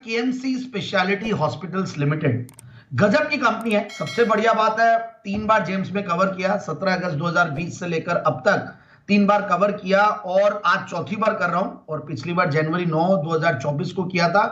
KMC speciality hospitals limited गजब की company है। सबसे बढ़िया बात है 3 बार जेम्स में कवर किया, 17 अगस्त 2020 से लेकर अब तक 3 बार कवर किया और आज चौथी बार कर रहा हूं। और पिछली बार जनवरी 9 2024 को किया था।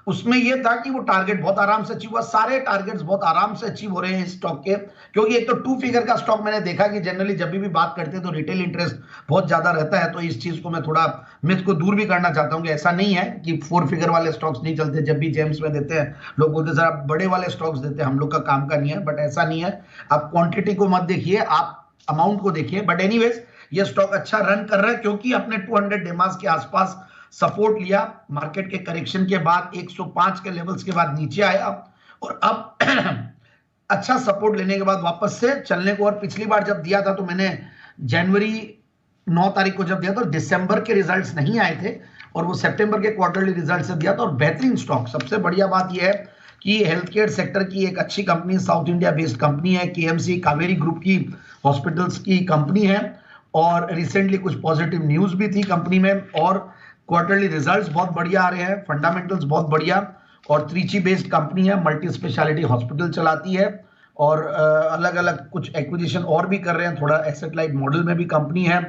उसमें यह था कि वो टारगेट बहुत आराम से अचीव हुआ। सारे टारगेट्स बहुत आराम से अचीव हो रहे हैं इस स्टॉक के, क्योंकि एक तो 2 फिगर का स्टॉक मैंने देखा कि जनरली जब भी बात करते हैं तो रिटेल इंटरेस्ट बहुत ज्यादा रहता है। तो इस चीज को मैं थोड़ा मिथ को दूर भी करना चाहता हूं कि ऐसा नहीं है कि 4 फिगर वाले स्टॉक्स नहीं चलते। जब भी जेम्स में देते हैं लोग बोलते हैं सर आप बड़े वाले स्टॉक्स देते हैं, हम लोग का काम का नहीं है। बट ऐसा नहीं है, आप क्वांटिटी को मत देखिए, आप अमाउंट को देखिए। बट एनीवेज ये स्टॉक अच्छा रन कर रहा है क्योंकि अपने 200 डेमास के आसपास सपोर्ट लिया, मार्केट के करेक्शन के बाद 105 के लेवल्स के बाद नीचे आया और अब अच्छा सपोर्ट लेने के बाद वापस से चलने को। और पिछली बार जब दिया था तो मैंने जनवरी 9 तारीख को जब दिया तो दिसंबर के रिजल्ट्स नहीं आए थे और वो सितंबर के क्वार्टरली रिजल्ट से दिया था। और बेहतरीन स्टॉक, सबसे बढ़िया बात यह है कि हेल्थ केयर सेक्टर की एक अच्छी company, south India based company है। केएमसी कावेरी ग्रुप की हॉस्पिटल्स की कंपनी है और रिसेंटली कुछ पॉजिटिव न्यूज भी थी कंपनी में और क्वार्टरली रिजल्ट्स बहुत बढ़िया आ रहे हैं, फंडामेंटल्स बहुत बढ़िया। और त्रिची बेस्ड कंपनी है, मल्टी स्पेशलिटी हॉस्पिटल चलाती है और अलग अलग कुछ एक्विजिशन और भी कर रहे हैं। थोड़ा एसेट लाइट मॉडल में भी कंपनी है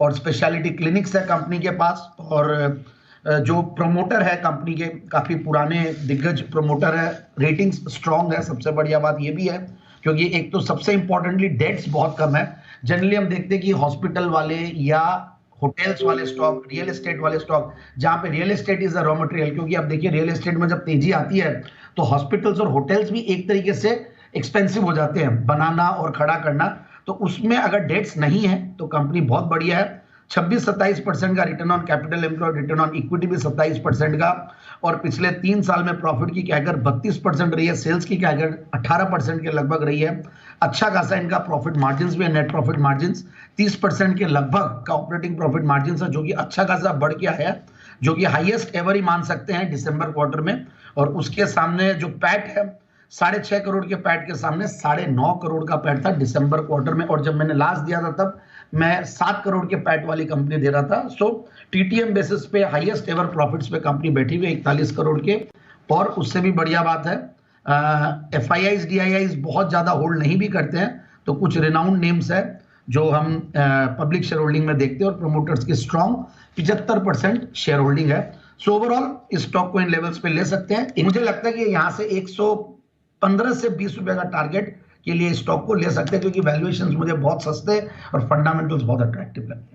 और स्पेशलिटी क्लिनिक्स है कंपनी के पास। और जो प्रमोटर है कंपनी के, काफी पुराने दिग्गज प्रमोटर है, रेटिंग्स स्ट्रांग है। सबसे बढ़िया बात ये भी है क्योंकि एक तो सबसे इंपॉर्टेंटली डेट्स बहुत कम है। जनरली हम देखते हैं कि हॉस्पिटल वाले या होटल्स वाले स्टॉक, रियल एस्टेट वाले स्टॉक, जहां पे real estate is the raw material, क्योंकि आप देखिए रियल एस्टेट में जब तेजी आती है तो हॉस्पिटल्स और होटल्स भी एक तरीके से एक्सपेंसिव हो जाते हैं बनाना और खड़ा करना। तो उसमें अगर डेट्स नहीं है तो कंपनी बहुत बढ़िया है। 26-27% का return on capital employed, return on equity भी 27% का। और पिछले 3 साल में प्रॉफिट की कैगर 32% रही है, सेल्स की कैगर 18% के लगभग रही है। अच्छा खासा इनका प्रॉफिट मार्जिन भी है, नेट प्रॉफिट मार्जिन 30% के लगभग का ऑपरेटिंग प्रॉफिट मार्जिन है, जो कि अच्छा खासा बढ़ गया है, जो कि हाईएस्ट एवर ही मान सकते हैं दिसंबर क्वार्टर में। और उसके सामने जो पैट है 6.5 करोड़ के पैट के सामने 9.5 करोड़ का पैट था दिसंबर क्वार्टर में। और जब मैंने लास्ट दिया था तब मैं 7 करोड़ के पैट वाली कंपनी दे रहा था। सो टीटीएम बेसिस पे हाईएस्ट एवर प्रॉफिट्स पे कंपनी बैठी हुई 41 करोड़ के। और उससे भी बढ़िया बात है एफआईआईज डीआईआईज बहुत ज्यादा होल्ड नहीं भी करते हैं, तो कुछ रिनाउंड नेम्स है जो हम पब्लिक शेयर होल्डिंग में देखते हैं और प्रोमोटर्स की स्ट्रॉन्ग 75% शेयर होल्डिंग है। सो ओवरऑल इस स्टॉक को इन लेवल्स पे ले सकते हैं। मुझे लगता है कि यहां से 115 से 20 रुपए का टारगेट के लिए स्टॉक को ले सकते हैं क्योंकि वैल्यूएशंस मुझे बहुत सस्ते और फंडामेंटल्स बहुत अट्रैक्टिव लगते हैं।